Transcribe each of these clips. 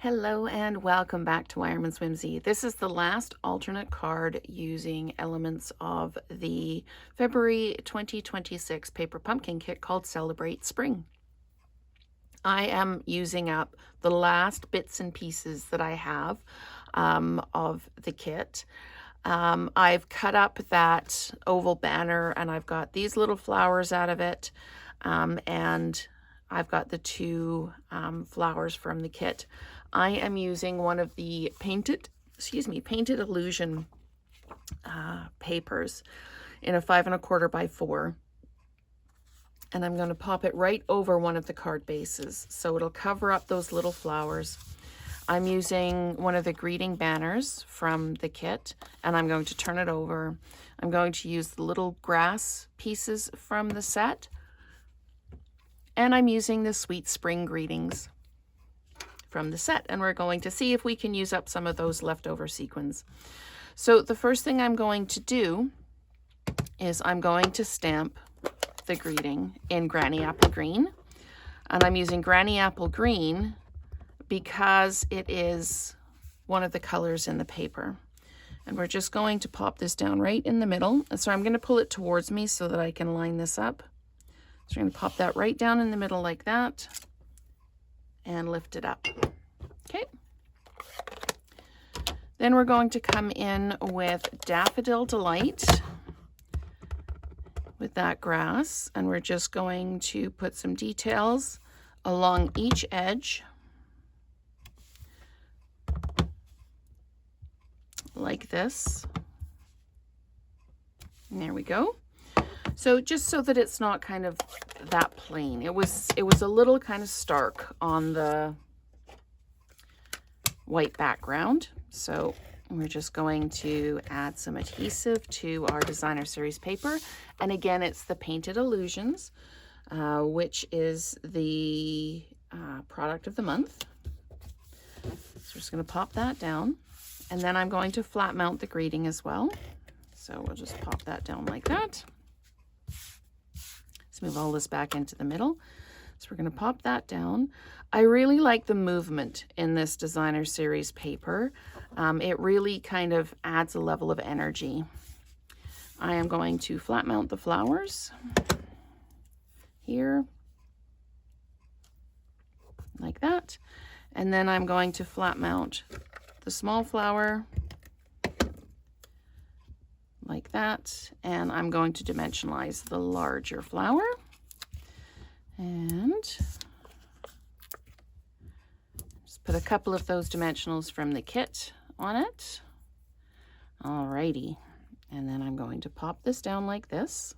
Hello and welcome back to Wireman's Whimsy. This is the last alternate card using elements of the February 2026 paper pumpkin kit called Celebrate Spring. I am using up the last bits and pieces that I have of the kit. I've cut up that oval banner and I've got these little flowers out of it, and I've got the two flowers from the kit. I am using one of the painted illusion papers in a 5 1/4 by 4. And I'm going to pop it right over one of the card bases, so it'll cover up those little flowers. I'm using one of the greeting banners from the kit, and I'm going to turn it over. I'm going to use the little grass pieces from the set, and I'm using the Sweet Spring Greetings from the set, and we're going to see if we can use up some of those leftover sequins. So the first thing I'm going to do is I'm going to stamp the greeting in Granny Apple Green, and I'm using Granny Apple Green because it is one of the colors in the paper. And we're just going to pop this down right in the middle. And so I'm going to pull it towards me so that I can line this up. So we're going to pop that right down in the middle like that and lift it up. Okay. Then we're going to come in with Daffodil Delight with that grass, and we're just going to put some details along each edge like this. And there we go. So just so that it's not kind of that plain. It was a little kind of stark on the white background. So we're just going to add some adhesive to our designer series paper. And again, it's the Painted Illusions, which is the product of the month. So we're just going to pop that down. And then I'm going to flat mount the greeting as well. So we'll just pop that down like that. Let's move all this back into the middle. So we're going to pop that down. I really like the movement in this designer series paper. It really kind of adds a level of energy. I am going to flat mount the flowers here, like that. And then I'm going to flat mount the small flower like that, and I'm going to dimensionalize the larger flower, and just put a couple of those dimensionals from the kit on it. Alrighty, and then I'm going to pop this down like this,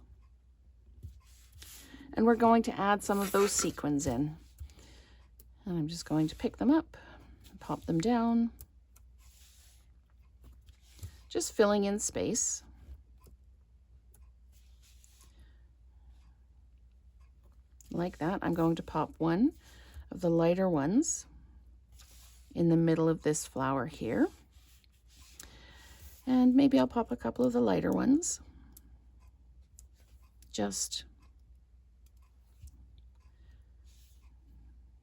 and we're going to add some of those sequins in, and I'm just going to pick them up, pop them down, just filling in space. Like that. I'm going to pop one of the lighter ones in the middle of this flower here. And maybe I'll pop a couple of the lighter ones. Just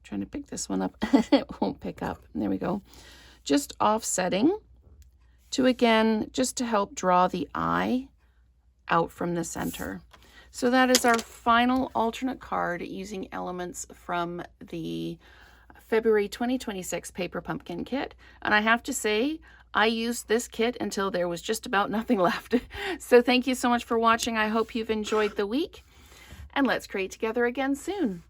trying to pick this one up. It won't pick up. There we go. Just offsetting to, again, just to help draw the eye out from the center. So that is our final alternate card using elements from the February 2026 paper pumpkin kit. And I have to say, I used this kit until there was just about nothing left. So thank you so much for watching. I hope you've enjoyed the week, and let's create together again soon.